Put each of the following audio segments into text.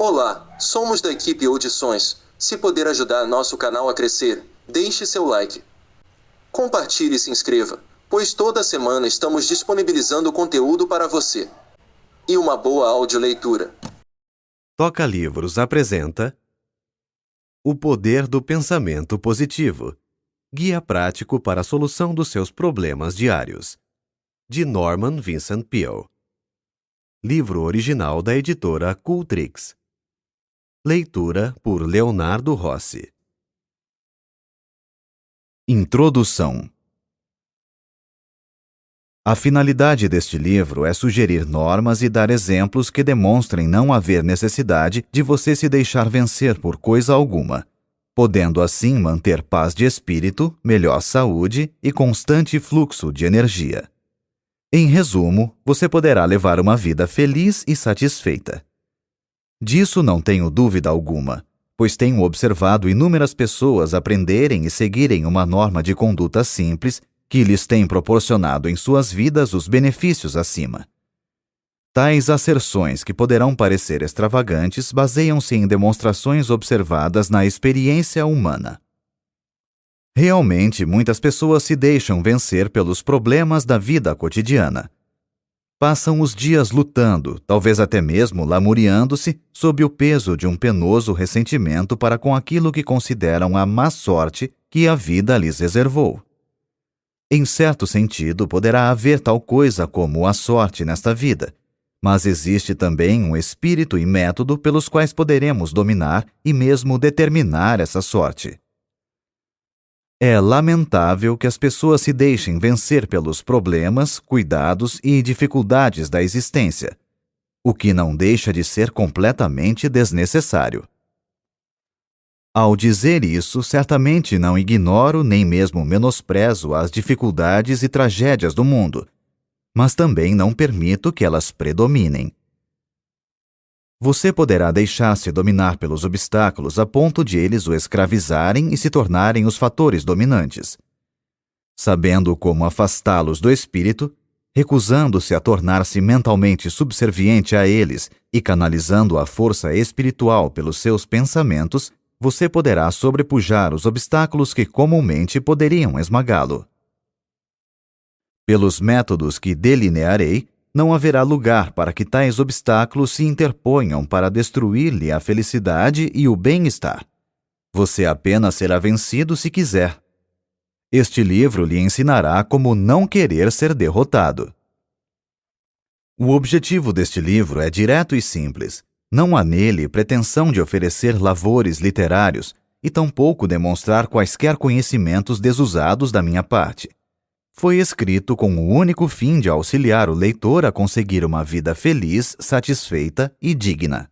Olá, somos da equipe Audições. Se puder ajudar nosso canal a crescer, deixe seu like. Compartilhe e se inscreva, pois toda semana estamos disponibilizando conteúdo para você. E uma boa audioleitura. Toca Livros apresenta O Poder do Pensamento Positivo, Guia Prático para a Solução dos Seus Problemas Diários, de Norman Vincent Peale. Livro original da editora Cultrix. Leitura por Leonardo Rossi. Introdução. A finalidade deste livro é sugerir normas e dar exemplos que demonstrem não haver necessidade de você se deixar vencer por coisa alguma, podendo assim manter paz de espírito, melhor saúde e constante fluxo de energia. Em resumo, você poderá levar uma vida feliz e satisfeita. Disso não tenho dúvida alguma, pois tenho observado inúmeras pessoas aprenderem e seguirem uma norma de conduta simples que lhes tem proporcionado em suas vidas os benefícios acima. Tais asserções, que poderão parecer extravagantes, baseiam-se em demonstrações observadas na experiência humana. Realmente, muitas pessoas se deixam vencer pelos problemas da vida cotidiana. Passam os dias lutando, talvez até mesmo lamuriando-se, sob o peso de um penoso ressentimento para com aquilo que consideram a má sorte que a vida lhes reservou. Em certo sentido, poderá haver tal coisa como a sorte nesta vida, mas existe também um espírito e método pelos quais poderemos dominar e mesmo determinar essa sorte. É lamentável que as pessoas se deixem vencer pelos problemas, cuidados e dificuldades da existência, o que não deixa de ser completamente desnecessário. Ao dizer isso, certamente não ignoro nem mesmo menosprezo as dificuldades e tragédias do mundo, mas também não permito que elas predominem. Você poderá deixar-se dominar pelos obstáculos a ponto de eles o escravizarem e se tornarem os fatores dominantes. Sabendo como afastá-los do espírito, recusando-se a tornar-se mentalmente subserviente a eles e canalizando a força espiritual pelos seus pensamentos, você poderá sobrepujar os obstáculos que comumente poderiam esmagá-lo. Pelos métodos que delinearei, não haverá lugar para que tais obstáculos se interponham para destruir-lhe a felicidade e o bem-estar. Você apenas será vencido se quiser. Este livro lhe ensinará como não querer ser derrotado. O objetivo deste livro é direto e simples. Não há nele pretensão de oferecer lavores literários e tampouco demonstrar quaisquer conhecimentos desusados da minha parte. Foi escrito com o único fim de auxiliar o leitor a conseguir uma vida feliz, satisfeita e digna.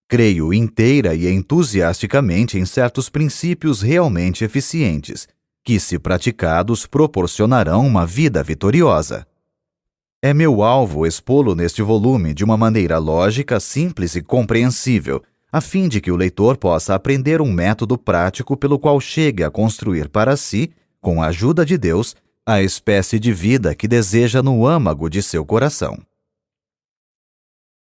Creio inteira e entusiasticamente em certos princípios realmente eficientes, que, se praticados, proporcionarão uma vida vitoriosa. É meu alvo expô-lo neste volume de uma maneira lógica, simples e compreensível, a fim de que o leitor possa aprender um método prático pelo qual chegue a construir para si, com a ajuda de Deus, a espécie de vida que deseja no âmago de seu coração.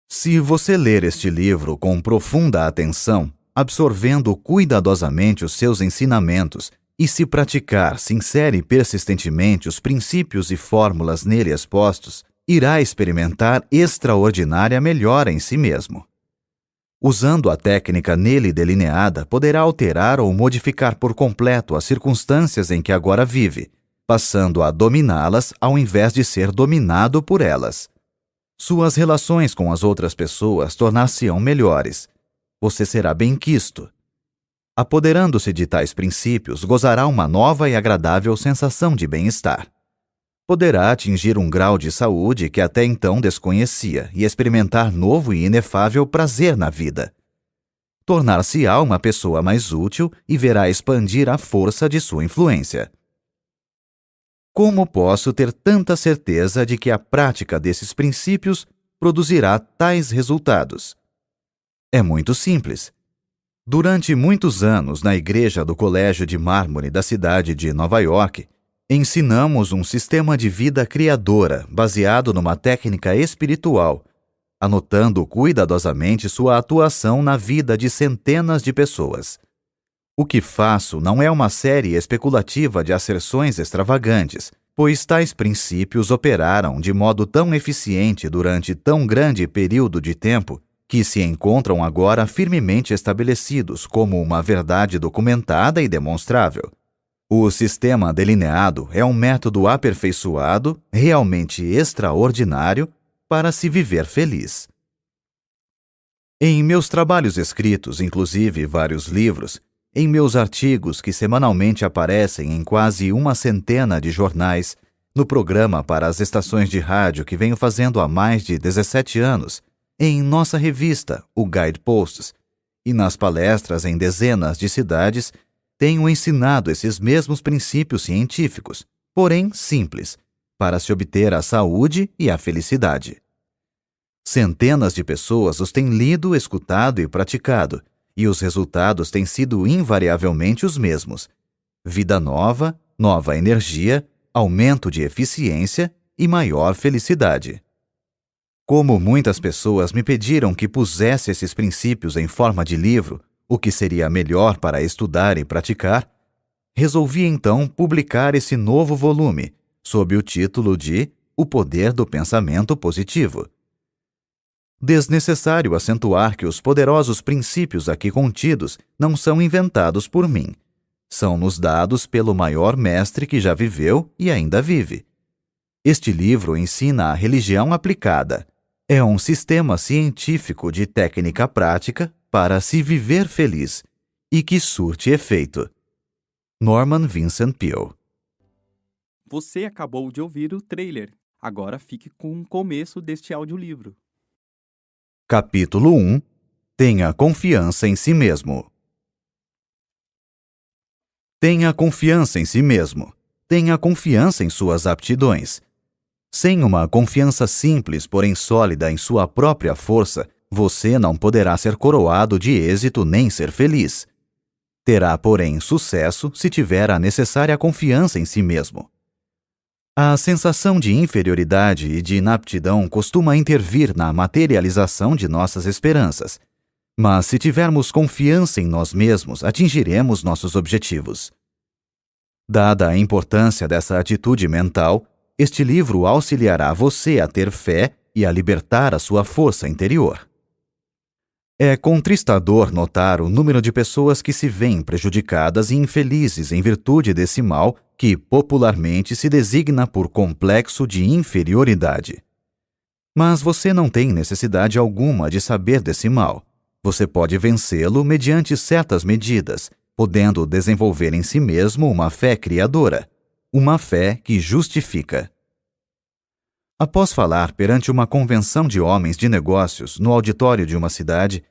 Se você ler este livro com profunda atenção, absorvendo cuidadosamente os seus ensinamentos e se praticar sincera e persistentemente os princípios e fórmulas nele expostos, irá experimentar extraordinária melhora em si mesmo. Usando a técnica nele delineada, poderá alterar ou modificar por completo as circunstâncias em que agora vive, passando a dominá-las ao invés de ser dominado por elas. Suas relações com as outras pessoas tornar-se-ão melhores. Você será bem-quisto. Apoderando-se de tais princípios, gozará uma nova e agradável sensação de bem-estar. Poderá atingir um grau de saúde que até então desconhecia e experimentar novo e inefável prazer na vida. Tornar-se-á uma pessoa mais útil e verá expandir a força de sua influência. Como posso ter tanta certeza de que a prática desses princípios produzirá tais resultados? É muito simples. Durante muitos anos, na igreja do Colégio de Mármore da cidade de Nova York, ensinamos um sistema de vida criadora baseado numa técnica espiritual, anotando cuidadosamente sua atuação na vida de centenas de pessoas. O que faço não é uma série especulativa de asserções extravagantes, pois tais princípios operaram de modo tão eficiente durante tão grande período de tempo que se encontram agora firmemente estabelecidos como uma verdade documentada e demonstrável. O sistema delineado é um método aperfeiçoado, realmente extraordinário, para se viver feliz. Em meus trabalhos escritos, inclusive vários livros, em meus artigos que semanalmente aparecem em quase uma centena de jornais, no programa para as estações de rádio que venho fazendo há mais de 17 anos, em nossa revista, o Guideposts, e nas palestras em dezenas de cidades, tenho ensinado esses mesmos princípios científicos, porém simples, para se obter a saúde e a felicidade. Centenas de pessoas os têm lido, escutado e praticado, e os resultados têm sido invariavelmente os mesmos: vida nova, nova energia, aumento de eficiência e maior felicidade. Como muitas pessoas me pediram que pusesse esses princípios em forma de livro, o que seria melhor para estudar e praticar, resolvi então publicar esse novo volume, sob o título de O Poder do Pensamento Positivo. Desnecessário acentuar que os poderosos princípios aqui contidos não são inventados por mim. São-nos dados pelo maior mestre que já viveu e ainda vive. Este livro ensina a religião aplicada. É um sistema científico de técnica prática para se viver feliz e que surte efeito. Norman Vincent Peale. Você acabou de ouvir o trailer. Agora fique com o começo deste audiolivro. Capítulo 1. Tenha confiança em si mesmo. Tenha confiança em si mesmo. Tenha confiança em suas aptidões. Sem uma confiança simples, porém sólida em sua própria força, você não poderá ser coroado de êxito nem ser feliz. Terá, porém, sucesso se tiver a necessária confiança em si mesmo. A sensação de inferioridade e de inaptidão costuma intervir na materialização de nossas esperanças. Mas se tivermos confiança em nós mesmos, atingiremos nossos objetivos. Dada a importância dessa atitude mental, este livro auxiliará você a ter fé e a libertar a sua força interior. É contristador notar o número de pessoas que se veem prejudicadas e infelizes em virtude desse mal que popularmente se designa por complexo de inferioridade. Mas você não tem necessidade alguma de saber desse mal. Você pode vencê-lo mediante certas medidas, podendo desenvolver em si mesmo uma fé criadora, uma fé que justifica. Após falar perante uma convenção de homens de negócios no auditório de uma cidade,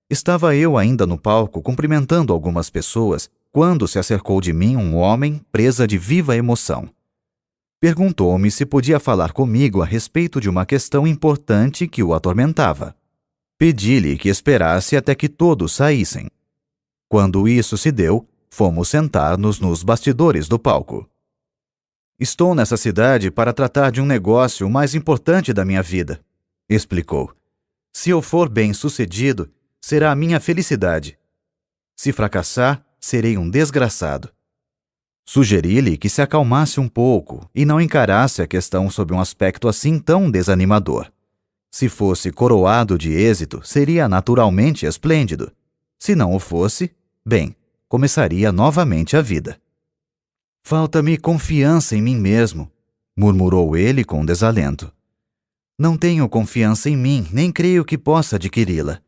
estava eu ainda no palco cumprimentando algumas pessoas quando se acercou de mim um homem presa de viva emoção. Perguntou-me se podia falar comigo a respeito de uma questão importante que o atormentava. Pedi-lhe que esperasse até que todos saíssem. Quando isso se deu, fomos sentar-nos nos bastidores do palco. Estou nessa cidade para tratar de um negócio mais importante da minha vida, explicou. Se eu for bem-sucedido, será a minha felicidade. Se fracassar, serei um desgraçado. Sugeri-lhe que se acalmasse um pouco e não encarasse a questão sob um aspecto assim tão desanimador. Se fosse coroado de êxito, seria naturalmente esplêndido. Se não o fosse, bem, começaria novamente a vida. Falta-me confiança em mim mesmo, murmurou ele com desalento. Não tenho confiança em mim, nem creio que possa adquiri-la.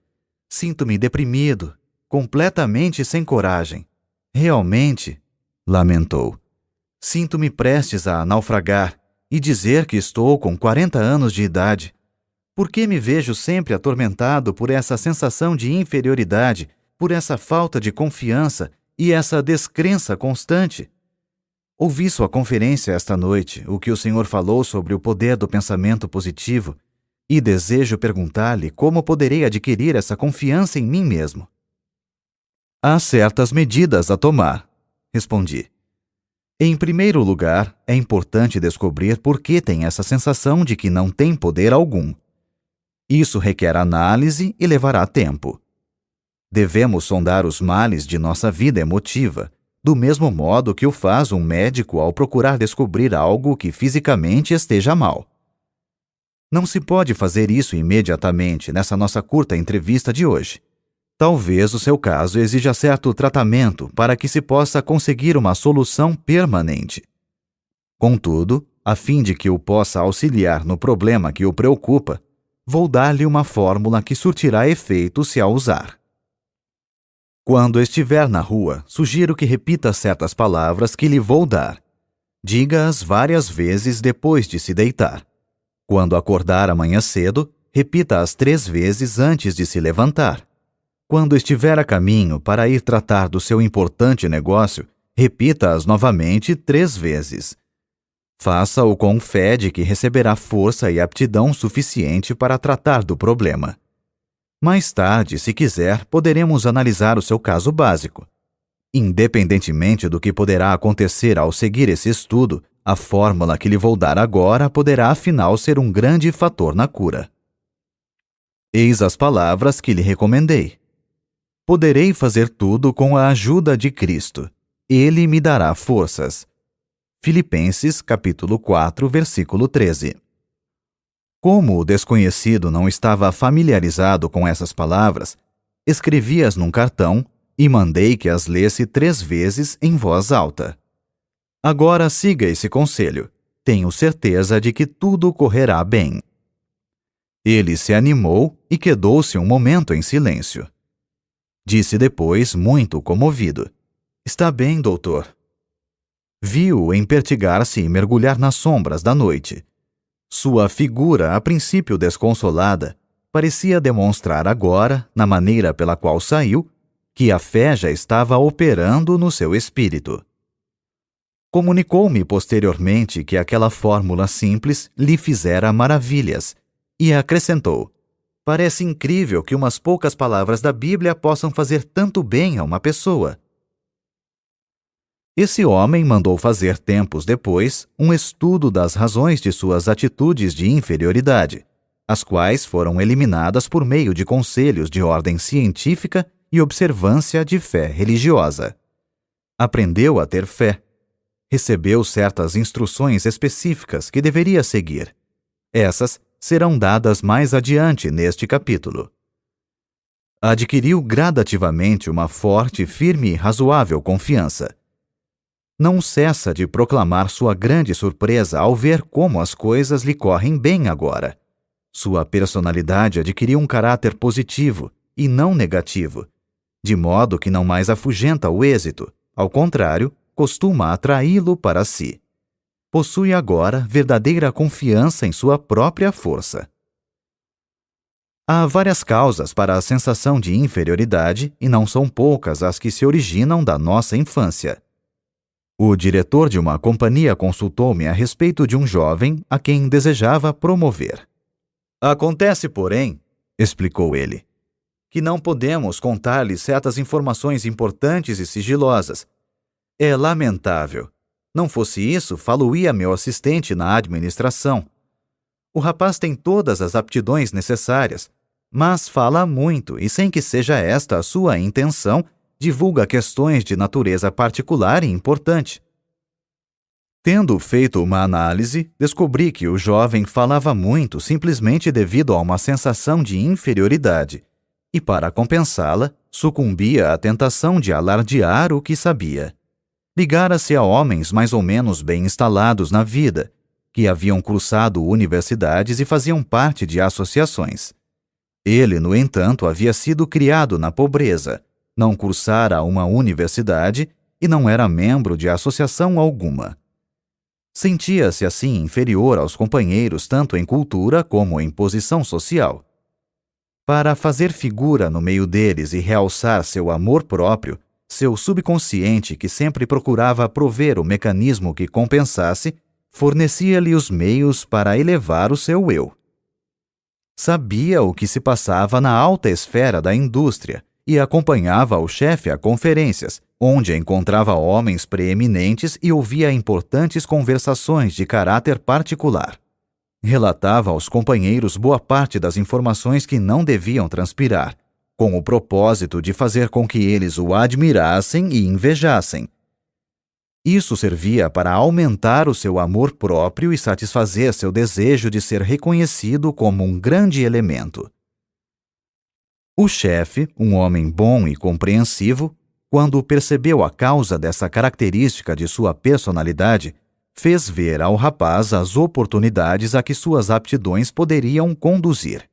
Sinto-me deprimido, completamente sem coragem. Realmente, lamentou, sinto-me prestes a naufragar e dizer que estou com 40 anos de idade. Por que me vejo sempre atormentado por essa sensação de inferioridade, por essa falta de confiança e essa descrença constante? Ouvi sua conferência esta noite, o que o senhor falou sobre o poder do pensamento positivo, e desejo perguntar-lhe como poderei adquirir essa confiança em mim mesmo. Há certas medidas a tomar, respondi. Em primeiro lugar, é importante descobrir por que tem essa sensação de que não tem poder algum. Isso requer análise e levará tempo. Devemos sondar os males de nossa vida emotiva, do mesmo modo que o faz um médico ao procurar descobrir algo que fisicamente esteja mal. Não se pode fazer isso imediatamente nessa nossa curta entrevista de hoje. Talvez o seu caso exija certo tratamento para que se possa conseguir uma solução permanente. Contudo, a fim de que o possa auxiliar no problema que o preocupa, vou dar-lhe uma fórmula que surtirá efeito se a usar. Quando estiver na rua, sugiro que repita certas palavras que lhe vou dar. Diga-as várias vezes depois de se deitar. Quando acordar amanhã cedo, repita-as 3 vezes antes de se levantar. Quando estiver a caminho para ir tratar do seu importante negócio, repita-as novamente 3 vezes. Faça-o com fé de que receberá força e aptidão suficiente para tratar do problema. Mais tarde, se quiser, poderemos analisar o seu caso básico. Independentemente do que poderá acontecer ao seguir esse estudo, a fórmula que lhe vou dar agora poderá afinal ser um grande fator na cura. Eis as palavras que lhe recomendei. Poderei fazer tudo com a ajuda de Cristo. Ele me dará forças. Filipenses, capítulo 4, versículo 13. Como o desconhecido não estava familiarizado com essas palavras, escrevi-as num cartão e mandei que as lesse 3 vezes em voz alta. Agora siga esse conselho. Tenho certeza de que tudo correrá bem. Ele se animou e quedou-se um momento em silêncio. Disse depois, muito comovido: "Está bem, doutor." Vi-o empertigar-se e mergulhar nas sombras da noite. Sua figura, a princípio desconsolada, parecia demonstrar agora, na maneira pela qual saiu, que a fé já estava operando no seu espírito. Comunicou-me posteriormente que aquela fórmula simples lhe fizera maravilhas, e acrescentou: "Parece incrível que umas poucas palavras da Bíblia possam fazer tanto bem a uma pessoa." Esse homem mandou fazer tempos depois um estudo das razões de suas atitudes de inferioridade, as quais foram eliminadas por meio de conselhos de ordem científica e observância de fé religiosa. Aprendeu a ter fé. Recebeu certas instruções específicas que deveria seguir. Essas serão dadas mais adiante neste capítulo. Adquiriu gradativamente uma forte, firme e razoável confiança. Não cessa de proclamar sua grande surpresa ao ver como as coisas lhe correm bem agora. Sua personalidade adquiriu um caráter positivo e não negativo, de modo que não mais afugenta o êxito, ao contrário, costuma atraí-lo para si. Possui agora verdadeira confiança em sua própria força. Há várias causas para a sensação de inferioridade e não são poucas as que se originam da nossa infância. O diretor de uma companhia consultou-me a respeito de um jovem a quem desejava promover. "Acontece, porém," explicou ele, "que não podemos contar-lhe certas informações importantes e sigilosas. É lamentável. Não fosse isso, falo-ia meu assistente na administração. O rapaz tem todas as aptidões necessárias, mas fala muito e, sem que seja esta a sua intenção, divulga questões de natureza particular e importante." Tendo feito uma análise, descobri que o jovem falava muito simplesmente devido a uma sensação de inferioridade, e para compensá-la, sucumbia à tentação de alardear o que sabia. Ligara-se a homens mais ou menos bem instalados na vida, que haviam cursado universidades e faziam parte de associações. Ele, no entanto, havia sido criado na pobreza, não cursara uma universidade e não era membro de associação alguma. Sentia-se assim inferior aos companheiros tanto em cultura como em posição social. Para fazer figura no meio deles e realçar seu amor próprio, seu subconsciente, que sempre procurava prover o mecanismo que compensasse, fornecia-lhe os meios para elevar o seu eu. Sabia o que se passava na alta esfera da indústria e acompanhava o chefe a conferências, onde encontrava homens preeminentes e ouvia importantes conversações de caráter particular. Relatava aos companheiros boa parte das informações que não deviam transpirar, com o propósito de fazer com que eles o admirassem e invejassem. Isso servia para aumentar o seu amor próprio e satisfazer seu desejo de ser reconhecido como um grande elemento. O chefe, um homem bom e compreensivo, quando percebeu a causa dessa característica de sua personalidade, fez ver ao rapaz as oportunidades a que suas aptidões poderiam conduzir.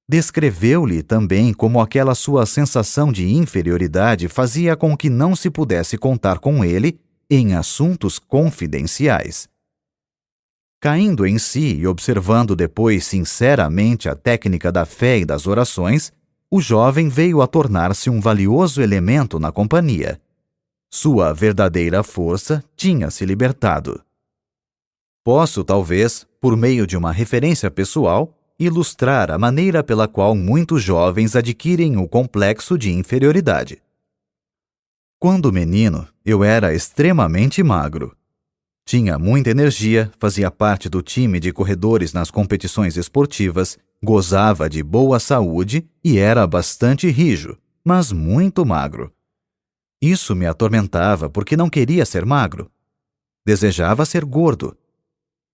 Descreveu-lhe também como aquela sua sensação de inferioridade fazia com que não se pudesse contar com ele em assuntos confidenciais. Caindo em si e observando depois sinceramente a técnica da fé e das orações, o jovem veio a tornar-se um valioso elemento na companhia. Sua verdadeira força tinha se libertado. Posso, talvez, por meio de uma referência pessoal, ilustrar a maneira pela qual muitos jovens adquirem o complexo de inferioridade. Quando menino, eu era extremamente magro. Tinha muita energia, fazia parte do time de corredores nas competições esportivas, gozava de boa saúde e era bastante rijo, mas muito magro. Isso me atormentava porque não queria ser magro. Desejava ser gordo.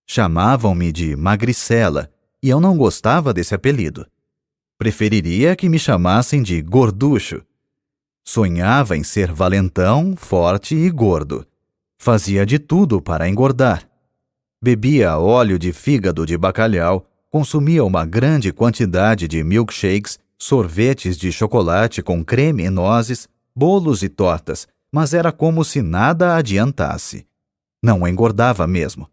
Chamavam-me de magricela e eu não gostava desse apelido. Preferiria que me chamassem de gorducho. Sonhava em ser valentão, forte e gordo. Fazia de tudo para engordar. Bebia óleo de fígado de bacalhau, consumia uma grande quantidade de milkshakes, sorvetes de chocolate com creme e nozes, bolos e tortas, mas era como se nada adiantasse. Não engordava mesmo.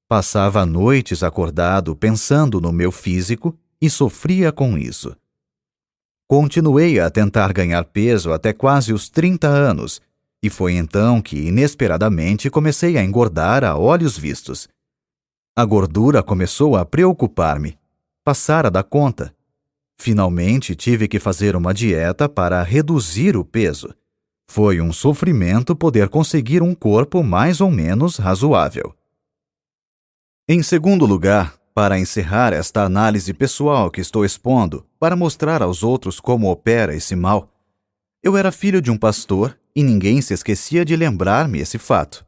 Passava noites acordado pensando no meu físico e sofria com isso. Continuei a tentar ganhar peso até quase os 30 anos, e foi então que, inesperadamente, comecei a engordar a olhos vistos. A gordura começou a preocupar-me. Passara da conta. Finalmente tive que fazer uma dieta para reduzir o peso. Foi um sofrimento poder conseguir um corpo mais ou menos razoável. Em segundo lugar, para encerrar esta análise pessoal que estou expondo, para mostrar aos outros como opera esse mal, eu era filho de um pastor e ninguém se esquecia de lembrar-me esse fato.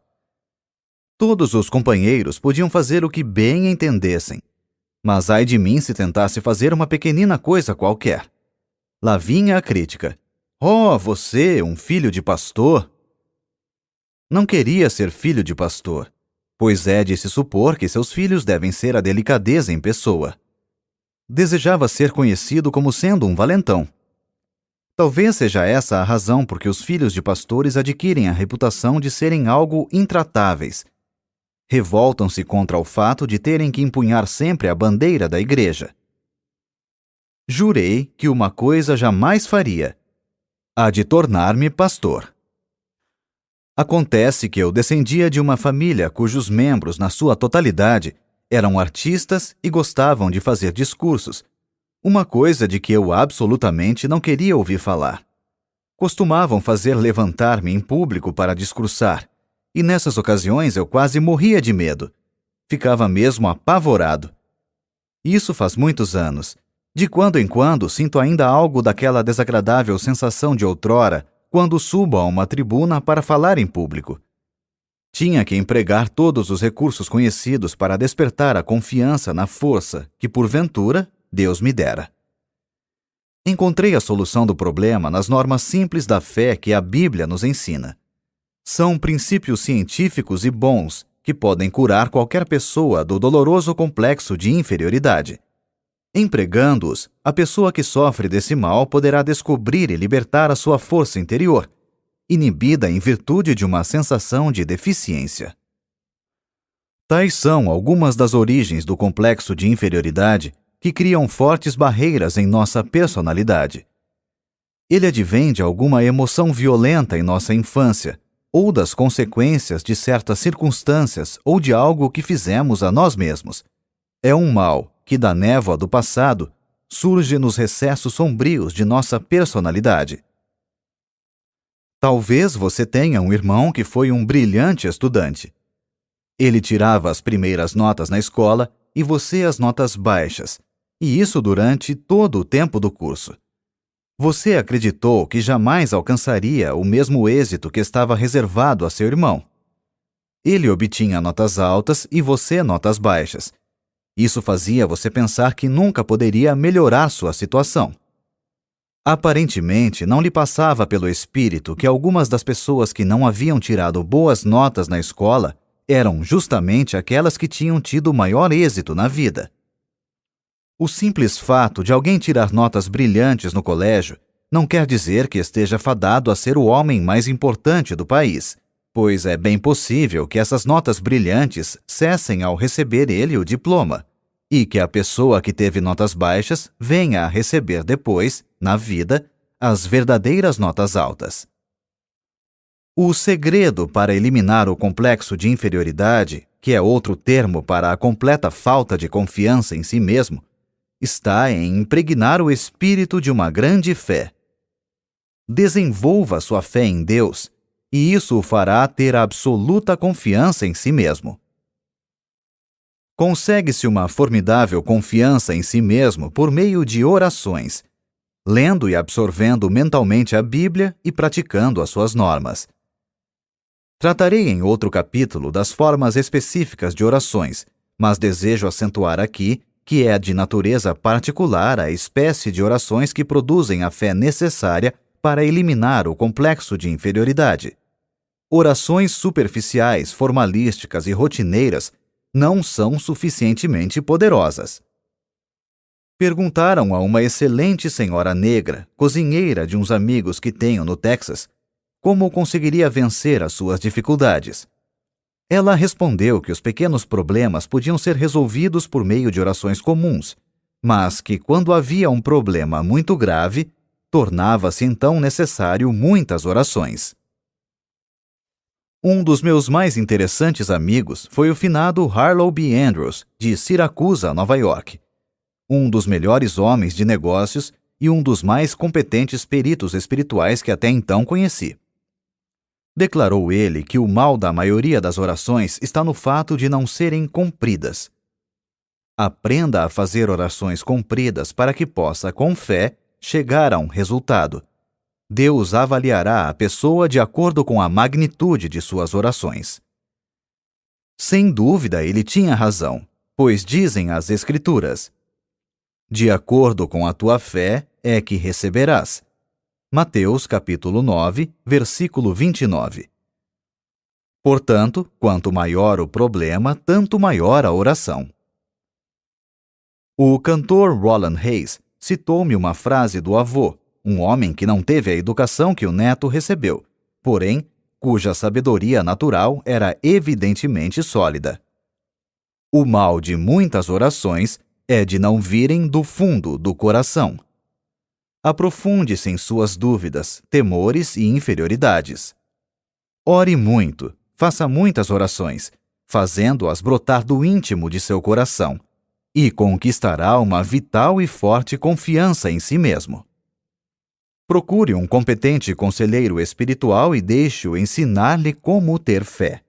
Todos os companheiros podiam fazer o que bem entendessem, mas ai de mim se tentasse fazer uma pequenina coisa qualquer. Lá vinha a crítica. Oh, você, um filho de pastor? Não queria ser filho de pastor, pois é de se supor que seus filhos devem ser a delicadeza em pessoa. Desejava ser conhecido como sendo um valentão. Talvez seja essa a razão por que os filhos de pastores adquirem a reputação de serem algo intratáveis. Revoltam-se contra o fato de terem que empunhar sempre a bandeira da igreja. Jurei que uma coisa jamais faria: a de tornar-me pastor. Acontece que eu descendia de uma família cujos membros, na sua totalidade, eram artistas e gostavam de fazer discursos, uma coisa de que eu absolutamente não queria ouvir falar. Costumavam fazer levantar-me em público para discursar, e nessas ocasiões eu quase morria de medo. Ficava mesmo apavorado. Isso faz muitos anos. De quando em quando sinto ainda algo daquela desagradável sensação de outrora, quando subo a uma tribuna para falar em público. Tinha que empregar todos os recursos conhecidos para despertar a confiança na força que, porventura, Deus me dera. Encontrei a solução do problema nas normas simples da fé que a Bíblia nos ensina. São princípios científicos e bons que podem curar qualquer pessoa do doloroso complexo de inferioridade. Empregando-os, a pessoa que sofre desse mal poderá descobrir e libertar a sua força interior, inibida em virtude de uma sensação de deficiência. Tais são algumas das origens do complexo de inferioridade que criam fortes barreiras em nossa personalidade. Ele advém de alguma emoção violenta em nossa infância, ou das consequências de certas circunstâncias ou de algo que fizemos a nós mesmos. É um mal que, da névoa do passado, surge nos recessos sombrios de nossa personalidade. Talvez você tenha um irmão que foi um brilhante estudante. Ele tirava as primeiras notas na escola e você as notas baixas, e isso durante todo o tempo do curso. Você acreditou que jamais alcançaria o mesmo êxito que estava reservado a seu irmão. Ele obtinha notas altas e você notas baixas. Isso fazia você pensar que nunca poderia melhorar sua situação. Aparentemente, não lhe passava pelo espírito que algumas das pessoas que não haviam tirado boas notas na escola eram justamente aquelas que tinham tido maior êxito na vida. O simples fato de alguém tirar notas brilhantes no colégio não quer dizer que esteja fadado a ser o homem mais importante do país, pois é bem possível que essas notas brilhantes cessem ao receber ele o diploma, e que a pessoa que teve notas baixas venha a receber depois, na vida, as verdadeiras notas altas. O segredo para eliminar o complexo de inferioridade, que é outro termo para a completa falta de confiança em si mesmo, está em impregnar o espírito de uma grande fé. Desenvolva sua fé em Deus, e isso o fará ter absoluta confiança em si mesmo. Consegue-se uma formidável confiança em si mesmo por meio de orações, lendo e absorvendo mentalmente a Bíblia e praticando as suas normas. Tratarei em outro capítulo das formas específicas de orações, mas desejo acentuar aqui que é de natureza particular a espécie de orações que produzem a fé necessária para eliminar o complexo de inferioridade. Orações superficiais, formalísticas e rotineiras não são suficientemente poderosas. Perguntaram a uma excelente senhora negra, cozinheira de uns amigos que tenho no Texas, como conseguiria vencer as suas dificuldades. Ela respondeu que os pequenos problemas podiam ser resolvidos por meio de orações comuns, mas que quando havia um problema muito grave, tornava-se então necessário muitas orações. Um dos meus mais interessantes amigos foi o finado Harlow B. Andrews, de Siracusa, Nova York, um dos melhores homens de negócios e um dos mais competentes peritos espirituais que até então conheci. Declarou ele que o mal da maioria das orações está no fato de não serem cumpridas. Aprenda a fazer orações compridas para que possa, com fé, chegar a um resultado. Deus avaliará a pessoa de acordo com a magnitude de suas orações. Sem dúvida, ele tinha razão, pois dizem as Escrituras: de acordo com a tua fé é que receberás. Mateus capítulo 9, versículo 29. Portanto, quanto maior o problema, tanto maior a oração. O cantor Roland Hayes citou-me uma frase do avô, um homem que não teve a educação que o neto recebeu, porém, cuja sabedoria natural era evidentemente sólida. O mal de muitas orações é de não virem do fundo do coração. Aprofunde-se em suas dúvidas, temores e inferioridades. Ore muito, faça muitas orações, fazendo-as brotar do íntimo de seu coração, e conquistará uma vital e forte confiança em si mesmo. Procure um competente conselheiro espiritual e deixe-o ensinar-lhe como ter fé.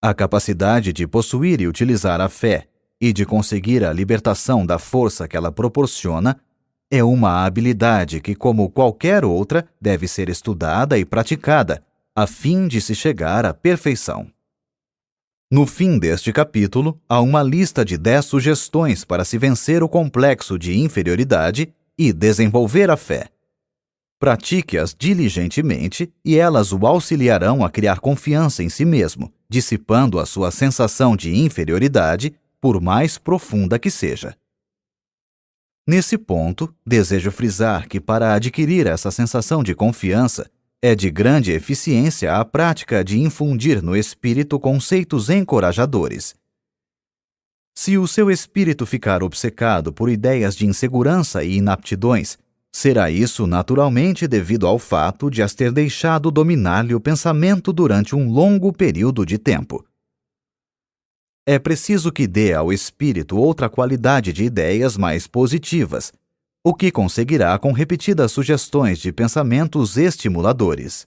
A capacidade de possuir e utilizar a fé e de conseguir a libertação da força que ela proporciona é uma habilidade que, como qualquer outra, deve ser estudada e praticada, a fim de se chegar à perfeição. No fim deste capítulo, há uma lista de 10 sugestões para se vencer o complexo de inferioridade e desenvolver a fé. Pratique-as diligentemente e elas o auxiliarão a criar confiança em si mesmo, dissipando a sua sensação de inferioridade, por mais profunda que seja. Nesse ponto, desejo frisar que para adquirir essa sensação de confiança, é de grande eficiência a prática de infundir no espírito conceitos encorajadores. Se o seu espírito ficar obcecado por ideias de insegurança e inaptidões, será isso naturalmente devido ao fato de as ter deixado dominar-lhe o pensamento durante um longo período de tempo. É preciso que dê ao espírito outra qualidade de ideias mais positivas, o que conseguirá com repetidas sugestões de pensamentos estimuladores.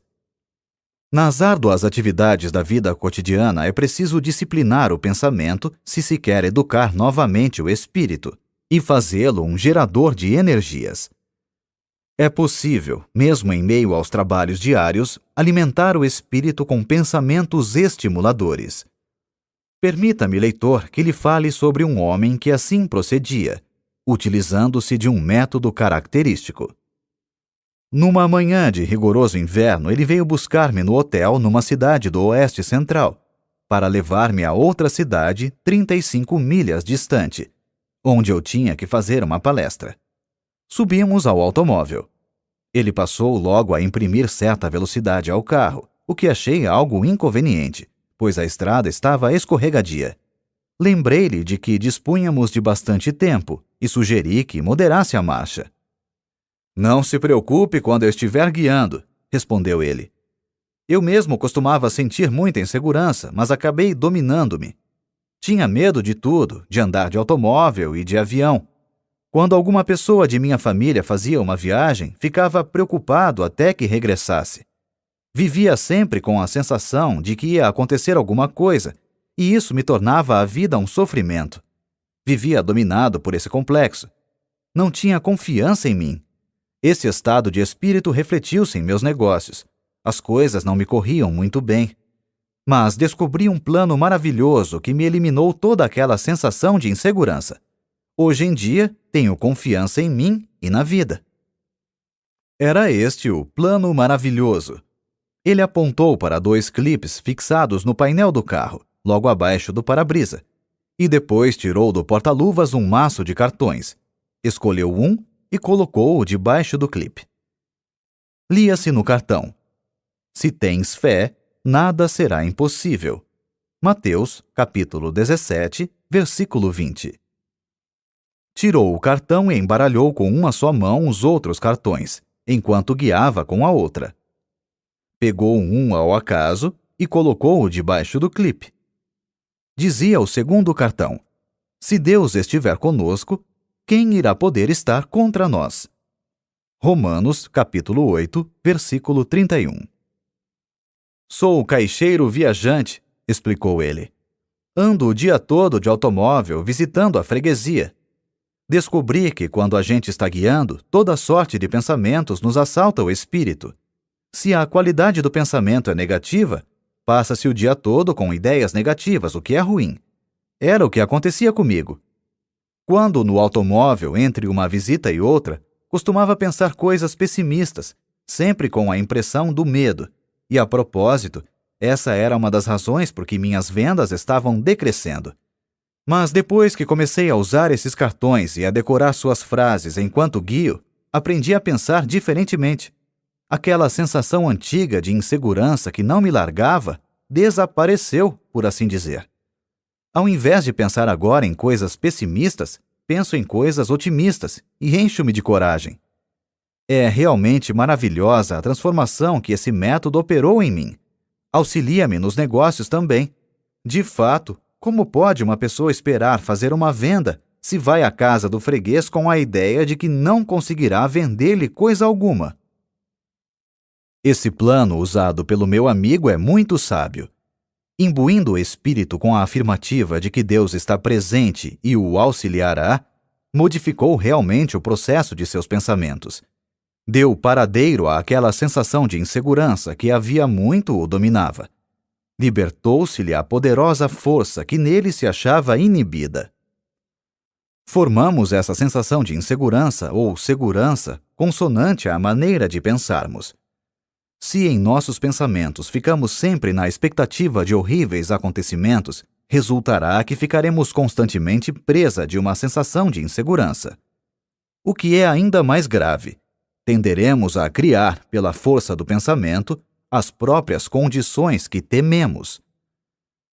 Nas árduas atividades da vida cotidiana é preciso disciplinar o pensamento se se quer educar novamente o espírito e fazê-lo um gerador de energias. É possível, mesmo em meio aos trabalhos diários, alimentar o espírito com pensamentos estimuladores. Permita-me, leitor, que lhe fale sobre um homem que assim procedia, utilizando-se de um método característico. Numa manhã de rigoroso inverno, ele veio buscar-me no hotel numa cidade do Oeste Central, para levar-me a outra cidade 35 milhas distante, onde eu tinha que fazer uma palestra. Subimos ao automóvel. Ele passou logo a imprimir certa velocidade ao carro, o que achei algo inconveniente, pois a estrada estava escorregadia. Lembrei-lhe de que dispunhamos de bastante tempo e sugeri que moderasse a marcha. "Não se preocupe quando eu estiver guiando", respondeu ele. Eu mesmo costumava sentir muita insegurança, mas acabei dominando-me. Tinha medo de tudo, de andar de automóvel e de avião. Quando alguma pessoa de minha família fazia uma viagem, ficava preocupado até que regressasse. Vivia sempre com a sensação de que ia acontecer alguma coisa, e isso me tornava a vida um sofrimento. Vivia dominado por esse complexo. Não tinha confiança em mim. Esse estado de espírito refletiu-se em meus negócios. As coisas não me corriam muito bem. Mas descobri um plano maravilhoso que me eliminou toda aquela sensação de insegurança. Hoje em dia, tenho confiança em mim e na vida. Era este o plano maravilhoso. Ele apontou para 2 clipes fixados no painel do carro, logo abaixo do para-brisa, e depois tirou do porta-luvas um maço de cartões. Escolheu um e colocou-o debaixo do clipe. Lia-se no cartão: "Se tens fé, nada será impossível." Mateus, capítulo 17, versículo 20. Tirou o cartão e embaralhou com uma só mão os outros cartões, enquanto guiava com a outra. Pegou um ao acaso e colocou-o debaixo do clipe. Dizia o segundo cartão: "Se Deus estiver conosco, quem irá poder estar contra nós?" Romanos, capítulo 8, versículo 31. "Sou caixeiro viajante", explicou ele. "Ando o dia todo de automóvel visitando a freguesia. Descobri que, quando a gente está guiando, toda sorte de pensamentos nos assalta o espírito. Se a qualidade do pensamento é negativa, passa-se o dia todo com ideias negativas, o que é ruim. Era o que acontecia comigo. Quando no automóvel, entre uma visita e outra, costumava pensar coisas pessimistas, sempre com a impressão do medo. E, a propósito, essa era uma das razões por que minhas vendas estavam decrescendo. Mas depois que comecei a usar esses cartões e a decorar suas frases enquanto guio, aprendi a pensar diferentemente. Aquela sensação antiga de insegurança que não me largava desapareceu, por assim dizer. Ao invés de pensar agora em coisas pessimistas, penso em coisas otimistas e encho-me de coragem. É realmente maravilhosa a transformação que esse método operou em mim. Auxilia-me nos negócios também. De fato, como pode uma pessoa esperar fazer uma venda se vai à casa do freguês com a ideia de que não conseguirá vender-lhe coisa alguma? Esse plano usado pelo meu amigo é muito sábio. Imbuindo o espírito com a afirmativa de que Deus está presente e o auxiliará, modificou realmente o processo de seus pensamentos. Deu paradeiro àquela sensação de insegurança que havia muito o dominava. Libertou-se-lhe a poderosa força que nele se achava inibida. Formamos essa sensação de insegurança ou segurança consonante à maneira de pensarmos. Se em nossos pensamentos ficamos sempre na expectativa de horríveis acontecimentos, resultará que ficaremos constantemente presa de uma sensação de insegurança. O que é ainda mais grave, tenderemos a criar, pela força do pensamento, as próprias condições que tememos.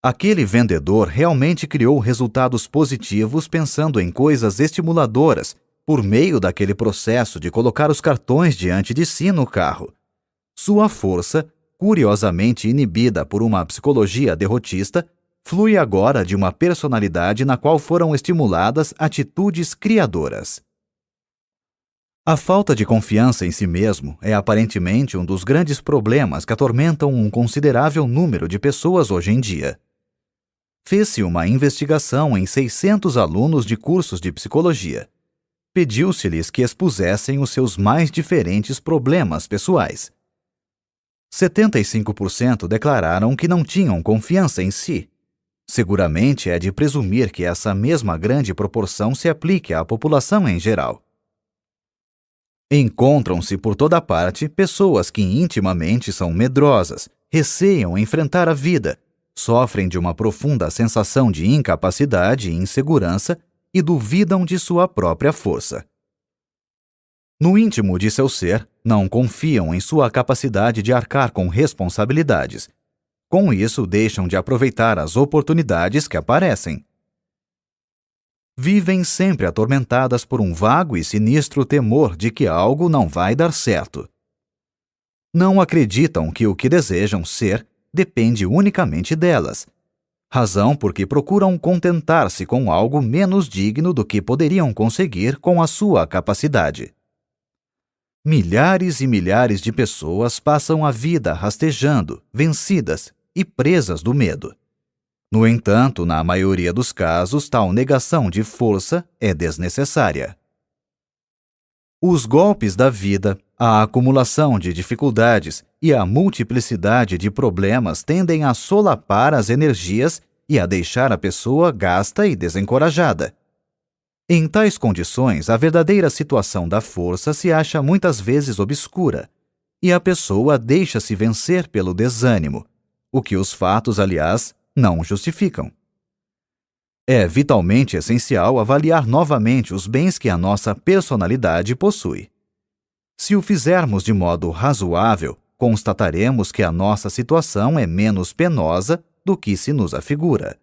Aquele vendedor realmente criou resultados positivos pensando em coisas estimuladoras por meio daquele processo de colocar os cartões diante de si no carro. Sua força, curiosamente inibida por uma psicologia derrotista, flui agora de uma personalidade na qual foram estimuladas atitudes criadoras. A falta de confiança em si mesmo é aparentemente um dos grandes problemas que atormentam um considerável número de pessoas hoje em dia. Fez-se uma investigação em 600 alunos de cursos de psicologia. Pediu-se-lhes que expusessem os seus mais diferentes problemas pessoais. 75% declararam que não tinham confiança em si. Seguramente é de presumir que essa mesma grande proporção se aplique à população em geral. Encontram-se por toda parte pessoas que intimamente são medrosas, receiam enfrentar a vida, sofrem de uma profunda sensação de incapacidade e insegurança e duvidam de sua própria força. No íntimo de seu ser, não confiam em sua capacidade de arcar com responsabilidades. Com isso, deixam de aproveitar as oportunidades que aparecem. Vivem sempre atormentadas por um vago e sinistro temor de que algo não vai dar certo. Não acreditam que o que desejam ser depende unicamente delas, razão por que procuram contentar-se com algo menos digno do que poderiam conseguir com a sua capacidade. Milhares e milhares de pessoas passam a vida rastejando, vencidas e presas do medo. No entanto, na maioria dos casos, tal negação de força é desnecessária. Os golpes da vida, a acumulação de dificuldades e a multiplicidade de problemas tendem a solapar as energias e a deixar a pessoa gasta e desencorajada. Em tais condições, a verdadeira situação da força se acha muitas vezes obscura, e a pessoa deixa-se vencer pelo desânimo, o que os fatos, aliás, não justificam. É vitalmente essencial avaliar novamente os bens que a nossa personalidade possui. Se o fizermos de modo razoável, constataremos que a nossa situação é menos penosa do que se nos afigura.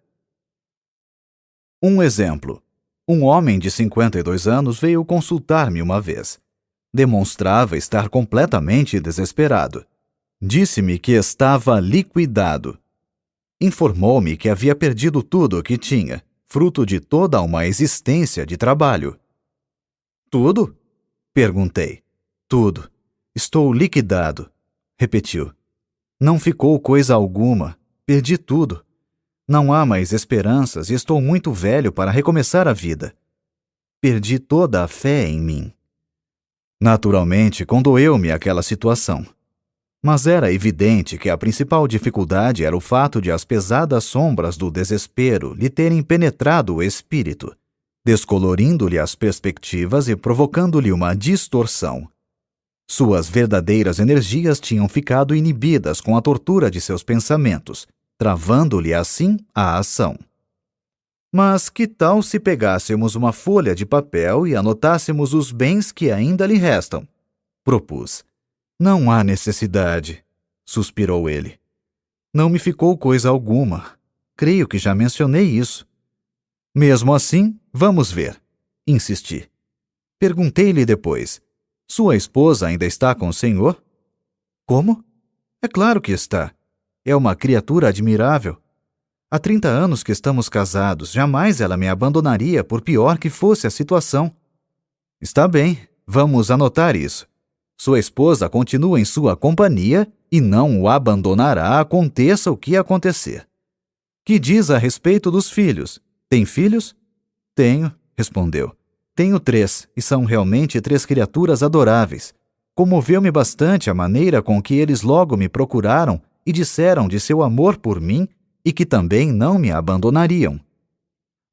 Um exemplo. Um homem de 52 anos veio consultar-me uma vez. Demonstrava estar completamente desesperado. Disse-me que estava liquidado. Informou-me que havia perdido tudo o que tinha, fruto de toda uma existência de trabalho. Tudo? Perguntei. Tudo. Estou liquidado, repetiu. Não ficou coisa alguma. Perdi tudo. Não há mais esperanças e estou muito velho para recomeçar a vida. Perdi toda a fé em mim. Naturalmente, condoeu-me aquela situação. Mas era evidente que a principal dificuldade era o fato de as pesadas sombras do desespero lhe terem penetrado o espírito, descolorindo-lhe as perspectivas e provocando-lhe uma distorção. Suas verdadeiras energias tinham ficado inibidas com a tortura de seus pensamentos, travando-lhe assim a ação. Mas que tal se pegássemos uma folha de papel e anotássemos os bens que ainda lhe restam? Propus. Não há necessidade, suspirou ele. Não me ficou coisa alguma. Creio que já mencionei isso. Mesmo assim, vamos ver, insisti. Perguntei-lhe depois. Sua esposa ainda está com o senhor? Como? É claro que está. É uma criatura admirável. Há 30 anos que estamos casados, jamais ela me abandonaria por pior que fosse a situação. Está bem, vamos anotar isso. Sua esposa continua em sua companhia e não o abandonará, aconteça o que acontecer. Que diz a respeito dos filhos? Tem filhos? Tenho, respondeu. Tenho 3, e são realmente 3 criaturas adoráveis. Comoveu-me bastante a maneira com que eles logo me procuraram e disseram de seu amor por mim e que também não me abandonariam.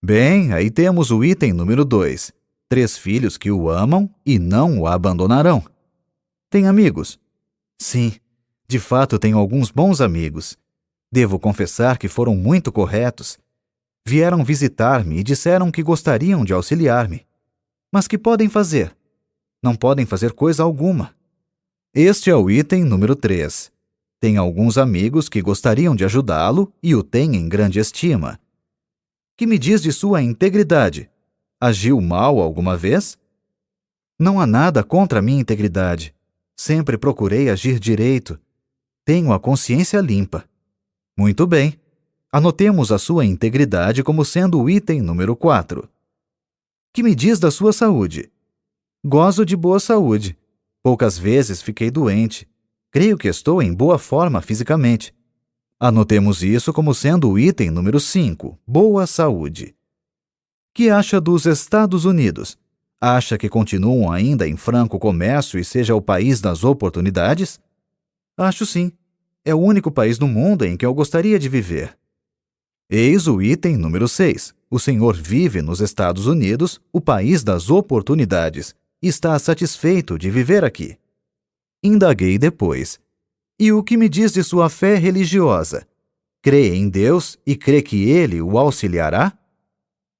Bem, aí temos o item número 2. 3 filhos que o amam e não o abandonarão. Tem amigos? Sim, de fato tenho alguns bons amigos. Devo confessar que foram muito corretos. Vieram visitar-me e disseram que gostariam de auxiliar-me. Mas que podem fazer? Não podem fazer coisa alguma. Este é o item número 3. Tem alguns amigos que gostariam de ajudá-lo e o têm em grande estima. Que me diz de sua integridade? Agiu mal alguma vez? Não há nada contra a minha integridade. Sempre procurei agir direito. Tenho a consciência limpa. Muito bem. Anotemos a sua integridade como sendo o item número 4. Que me diz da sua saúde? Gozo de boa saúde. Poucas vezes fiquei doente. Creio que estou em boa forma fisicamente. Anotemos isso como sendo o item número 5, boa saúde. Que acha dos Estados Unidos? Acha que continuam ainda em franco comércio e seja o país das oportunidades? Acho sim. É o único país no mundo em que eu gostaria de viver. Eis o item número 6. O senhor vive nos Estados Unidos, o país das oportunidades, e está satisfeito de viver aqui. Indaguei depois. E o que me diz de sua fé religiosa? Crê em Deus e crê que Ele o auxiliará?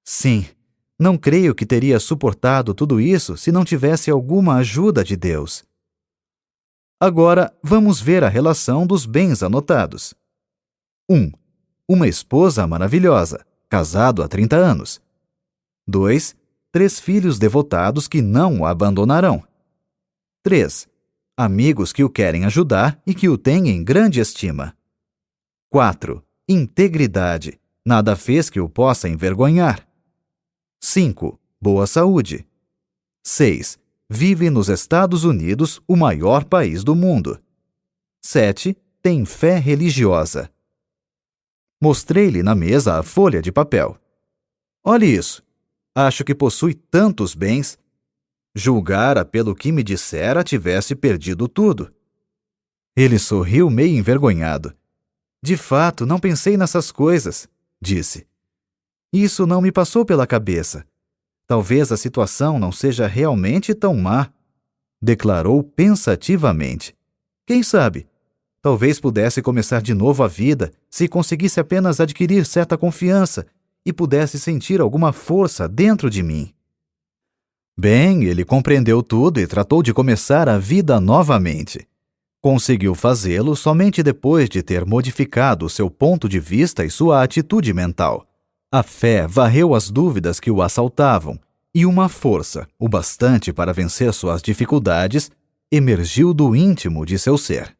Sim. Não creio que teria suportado tudo isso se não tivesse alguma ajuda de Deus. Agora, vamos ver a relação dos bens anotados. 1. Uma esposa maravilhosa, casado há 30 anos. 2. 3 filhos devotados que não o abandonarão. 3. Amigos que o querem ajudar e que o têm em grande estima. 4. Integridade. Nada fez que o possa envergonhar. 5. Boa saúde. 6. Vive nos Estados Unidos, o maior país do mundo. 7. Tem fé religiosa. Mostrei-lhe na mesa a folha de papel. Olhe isso. Acho que possui tantos bens. Julgara pelo que me dissera tivesse perdido tudo. Ele sorriu meio envergonhado. De fato, não pensei nessas coisas, disse. Isso não me passou pela cabeça. Talvez a situação não seja realmente tão má, declarou pensativamente. Quem sabe? Talvez pudesse começar de novo a vida se conseguisse apenas adquirir certa confiança e pudesse sentir alguma força dentro de mim. Bem, ele compreendeu tudo e tratou de começar a vida novamente. Conseguiu fazê-lo somente depois de ter modificado seu ponto de vista e sua atitude mental. A fé varreu as dúvidas que o assaltavam e uma força, o bastante para vencer suas dificuldades, emergiu do íntimo de seu ser.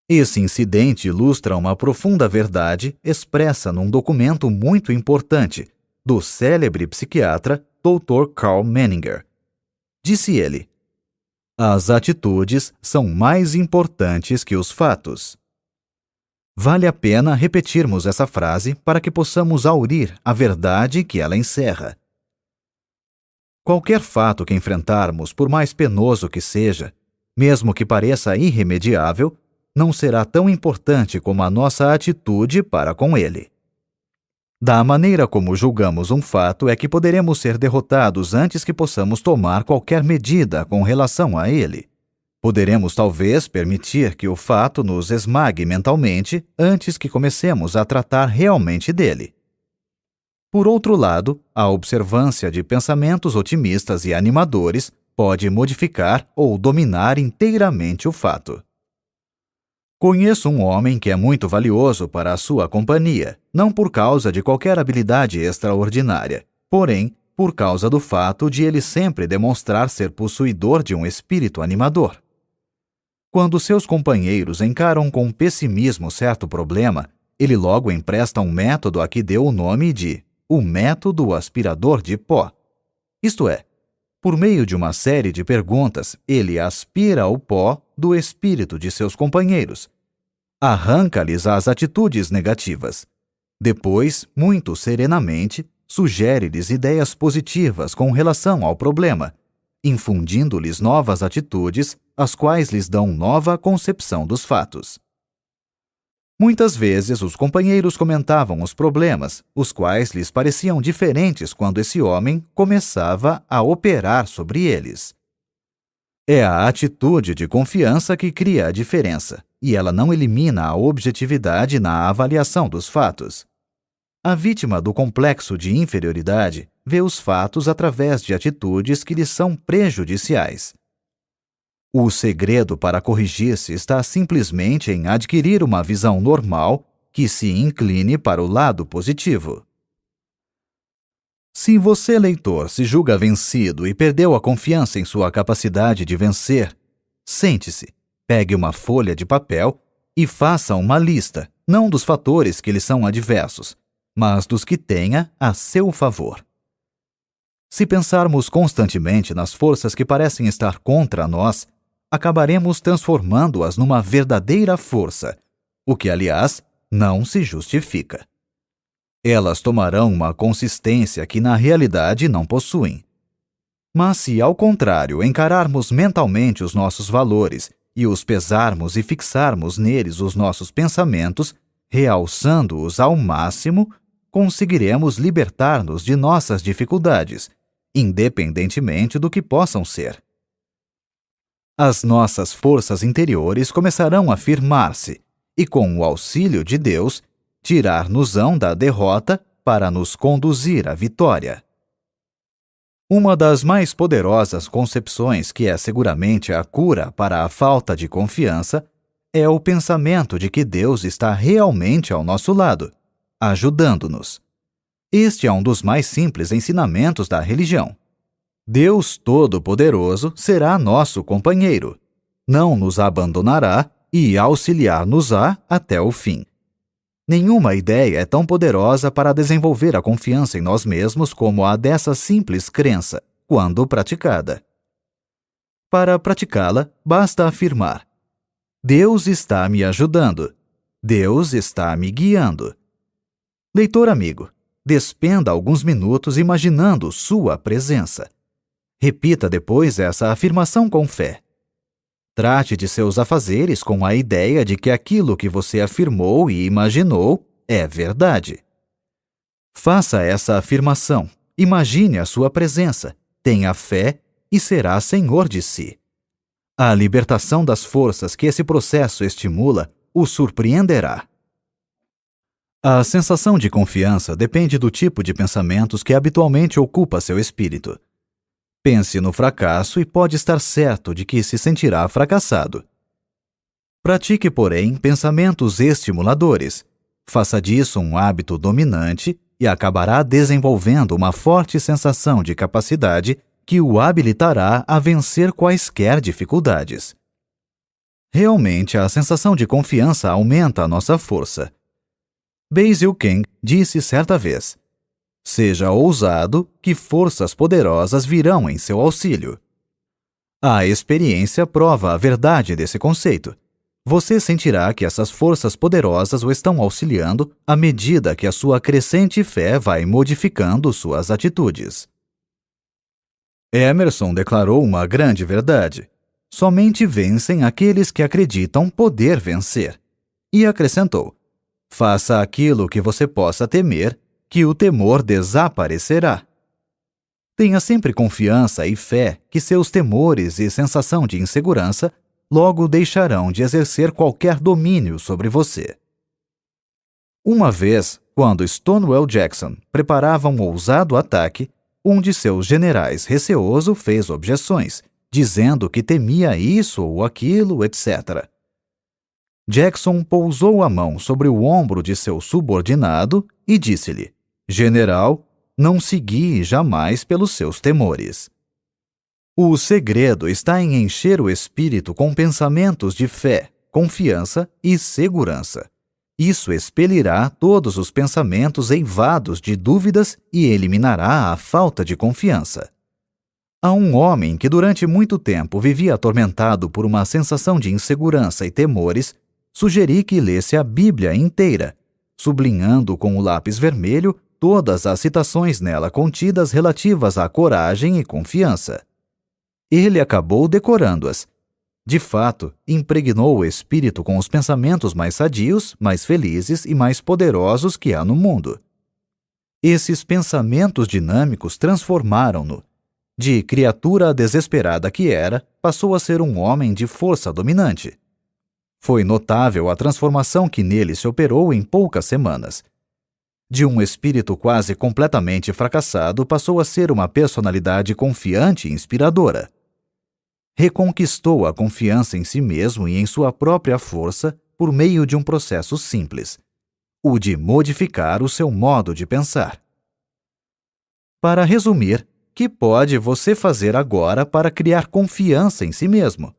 Esse incidente ilustra uma profunda verdade expressa num documento muito importante do célebre psiquiatra Dr. Karl Menninger. Disse ele: as atitudes são mais importantes que os fatos. Vale a pena repetirmos essa frase para que possamos aurir a verdade que ela encerra. Qualquer fato que enfrentarmos, por mais penoso que seja, mesmo que pareça irremediável, não será tão importante como a nossa atitude para com ele. Da maneira como julgamos um fato é que poderemos ser derrotados antes que possamos tomar qualquer medida com relação a ele. Poderemos talvez permitir que o fato nos esmague mentalmente antes que comecemos a tratar realmente dele. Por outro lado, a observância de pensamentos otimistas e animadores pode modificar ou dominar inteiramente o fato. Conheço um homem que é muito valioso para a sua companhia, não por causa de qualquer habilidade extraordinária, porém, por causa do fato de ele sempre demonstrar ser possuidor de um espírito animador. Quando seus companheiros encaram com pessimismo certo problema, ele logo empresta um método a que deu o nome de o método aspirador de pó. Isto é, por meio de uma série de perguntas, ele aspira o pó do espírito de seus companheiros. Arranca-lhes as atitudes negativas. Depois, muito serenamente, sugere-lhes ideias positivas com relação ao problema, infundindo-lhes novas atitudes, as quais lhes dão nova concepção dos fatos. Muitas vezes os companheiros comentavam os problemas, os quais lhes pareciam diferentes quando esse homem começava a operar sobre eles. É a atitude de confiança que cria a diferença, e ela não elimina a objetividade na avaliação dos fatos. A vítima do complexo de inferioridade vê os fatos através de atitudes que lhe são prejudiciais. O segredo para corrigir-se está simplesmente em adquirir uma visão normal que se incline para o lado positivo. Se você, leitor, se julga vencido e perdeu a confiança em sua capacidade de vencer, sente-se, pegue uma folha de papel e faça uma lista, não dos fatores que lhe são adversos, mas dos que tenha a seu favor. Se pensarmos constantemente nas forças que parecem estar contra nós, acabaremos transformando-as numa verdadeira força, o que, aliás, não se justifica. Elas tomarão uma consistência que na realidade não possuem. Mas se, ao contrário, encararmos mentalmente os nossos valores e os pesarmos e fixarmos neles os nossos pensamentos, realçando-os ao máximo, conseguiremos libertar-nos de nossas dificuldades, independentemente do que possam ser. As nossas forças interiores começarão a firmar-se e, com o auxílio de Deus, tirar-nos-ão da derrota para nos conduzir à vitória. Uma das mais poderosas concepções, que é seguramente a cura para a falta de confiança, é o pensamento de que Deus está realmente ao nosso lado, ajudando-nos. Este é um dos mais simples ensinamentos da religião. Deus Todo-Poderoso será nosso companheiro, não nos abandonará e auxiliar-nos-á até o fim. Nenhuma ideia é tão poderosa para desenvolver a confiança em nós mesmos como a dessa simples crença, quando praticada. Para praticá-la, basta afirmar: Deus está me ajudando. Deus está me guiando. Leitor amigo, despenda alguns minutos imaginando sua presença. Repita depois essa afirmação com fé. Trate de seus afazeres com a ideia de que aquilo que você afirmou e imaginou é verdade. Faça essa afirmação, imagine a sua presença, tenha fé e será senhor de si. A libertação das forças que esse processo estimula o surpreenderá. A sensação de confiança depende do tipo de pensamentos que habitualmente ocupa seu espírito. Pense no fracasso e pode estar certo de que se sentirá fracassado. Pratique, porém, pensamentos estimuladores. Faça disso um hábito dominante e acabará desenvolvendo uma forte sensação de capacidade que o habilitará a vencer quaisquer dificuldades. Realmente, a sensação de confiança aumenta a nossa força. Basil King disse certa vez: seja ousado, que forças poderosas virão em seu auxílio. A experiência prova a verdade desse conceito. Você sentirá que essas forças poderosas o estão auxiliando à medida que a sua crescente fé vai modificando suas atitudes. Emerson declarou uma grande verdade: somente vencem aqueles que acreditam poder vencer. E acrescentou: faça aquilo que você possa temer, que o temor desaparecerá. Tenha sempre confiança e fé que seus temores e sensação de insegurança logo deixarão de exercer qualquer domínio sobre você. Uma vez, quando Stonewall Jackson preparava um ousado ataque, um de seus generais receoso fez objeções, dizendo que temia isso ou aquilo, etc. Jackson pousou a mão sobre o ombro de seu subordinado e disse-lhe: General, não se guie jamais pelos seus temores. O segredo está em encher o espírito com pensamentos de fé, confiança e segurança. Isso expelirá todos os pensamentos eivados de dúvidas e eliminará a falta de confiança. A um homem que durante muito tempo vivia atormentado por uma sensação de insegurança e temores, sugeri que lesse a Bíblia inteira, sublinhando com o lápis vermelho todas as citações nela contidas relativas à coragem e confiança. Ele acabou decorando-as. De fato, impregnou o espírito com os pensamentos mais sadios, mais felizes e mais poderosos que há no mundo. Esses pensamentos dinâmicos transformaram-no. De criatura desesperada que era, passou a ser um homem de força dominante. Foi notável a transformação que nele se operou em poucas semanas. De um espírito quase completamente fracassado, passou a ser uma personalidade confiante e inspiradora. Reconquistou a confiança em si mesmo e em sua própria força por meio de um processo simples, o de modificar o seu modo de pensar. Para resumir, que pode você fazer agora para criar confiança em si mesmo?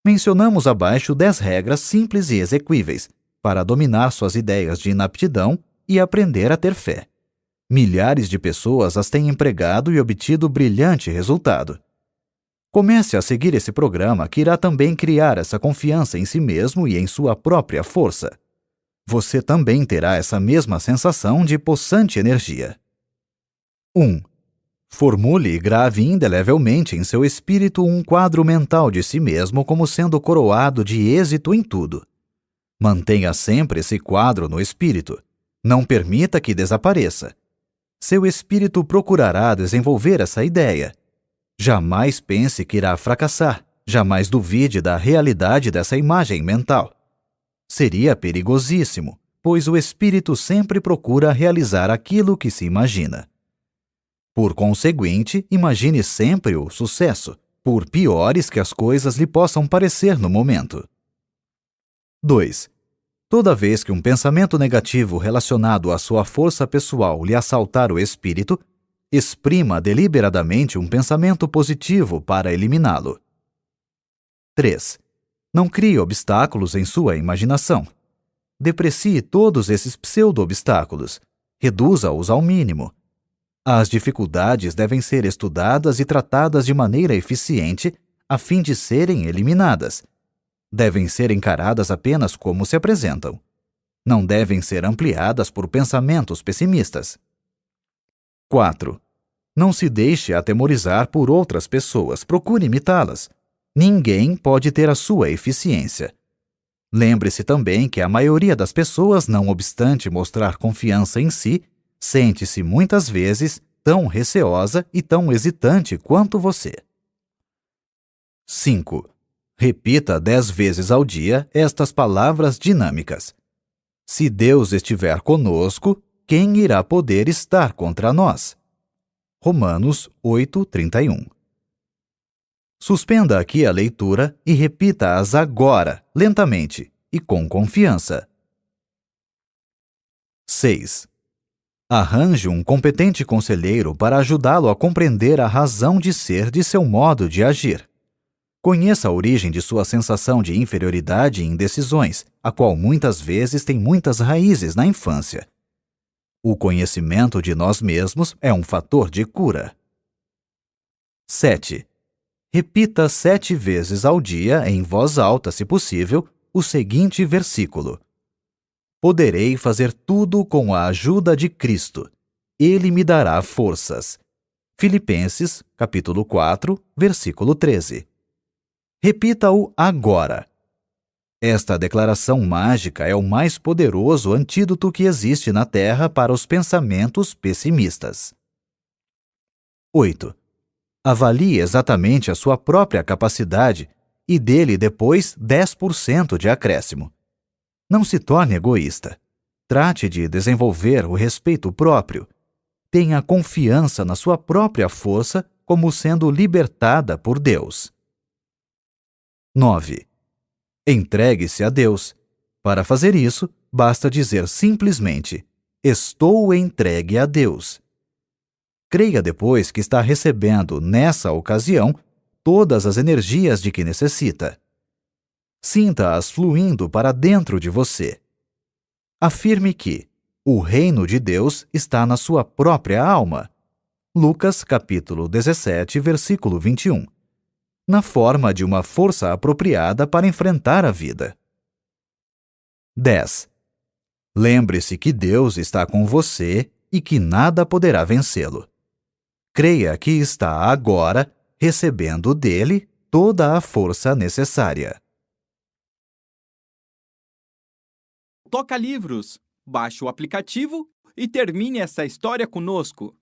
Mencionamos abaixo 10 regras simples e exequíveis para dominar suas ideias de inaptidão e aprender a ter fé. Milhares de pessoas as têm empregado e obtido brilhante resultado. Comece a seguir esse programa que irá também criar essa confiança em si mesmo e em sua própria força. Você também terá essa mesma sensação de possante energia. 1. Formule e grave indelevelmente em seu espírito um quadro mental de si mesmo como sendo coroado de êxito em tudo. Mantenha sempre esse quadro no espírito. Não permita que desapareça. Seu espírito procurará desenvolver essa ideia. Jamais pense que irá fracassar. Jamais duvide da realidade dessa imagem mental. Seria perigosíssimo, pois o espírito sempre procura realizar aquilo que se imagina. Por conseguinte, imagine sempre o sucesso, por piores que as coisas lhe possam parecer no momento. 2. Toda vez que um pensamento negativo relacionado à sua força pessoal lhe assaltar o espírito, exprima deliberadamente um pensamento positivo para eliminá-lo. 3. Não crie obstáculos em sua imaginação. Deprecie todos esses pseudo-obstáculos. Reduza-os ao mínimo. As dificuldades devem ser estudadas e tratadas de maneira eficiente a fim de serem eliminadas. Devem ser encaradas apenas como se apresentam. Não devem ser ampliadas por pensamentos pessimistas. 4. Não se deixe atemorizar por outras pessoas. Procure imitá-las. Ninguém pode ter a sua eficiência. Lembre-se também que a maioria das pessoas, não obstante mostrar confiança em si, sente-se muitas vezes tão receosa e tão hesitante quanto você. 5. Repita 10 vezes ao dia estas palavras dinâmicas. Se Deus estiver conosco, quem irá poder estar contra nós? Romanos 8:31. Suspenda aqui a leitura e repita-as agora, lentamente e com confiança. 6. Arranje um competente conselheiro para ajudá-lo a compreender a razão de ser de seu modo de agir. Conheça a origem de sua sensação de inferioridade e indecisões, a qual muitas vezes tem muitas raízes na infância. O conhecimento de nós mesmos é um fator de cura. 7. Repita 7 vezes ao dia, em voz alta, se possível, o seguinte versículo: Poderei fazer tudo com a ajuda de Cristo. Ele me dará forças. Filipenses, capítulo 4, versículo 13. Repita-o agora. Esta declaração mágica é o mais poderoso antídoto que existe na Terra para os pensamentos pessimistas. 8. Avalie exatamente a sua própria capacidade e dê-lhe depois 10% de acréscimo. Não se torne egoísta. Trate de desenvolver o respeito próprio. Tenha confiança na sua própria força como sendo libertada por Deus. 9. Entregue-se a Deus. Para fazer isso, basta dizer simplesmente: Estou entregue a Deus. Creia depois que está recebendo, nessa ocasião, todas as energias de que necessita. Sinta-as fluindo para dentro de você. Afirme que o reino de Deus está na sua própria alma. Lucas, capítulo 17, versículo 21. Na forma de uma força apropriada para enfrentar a vida. 10. Lembre-se que Deus está com você e que nada poderá vencê-lo. Creia que está agora recebendo dele toda a força necessária. Toca Livros. Baixe o aplicativo e termine essa história conosco.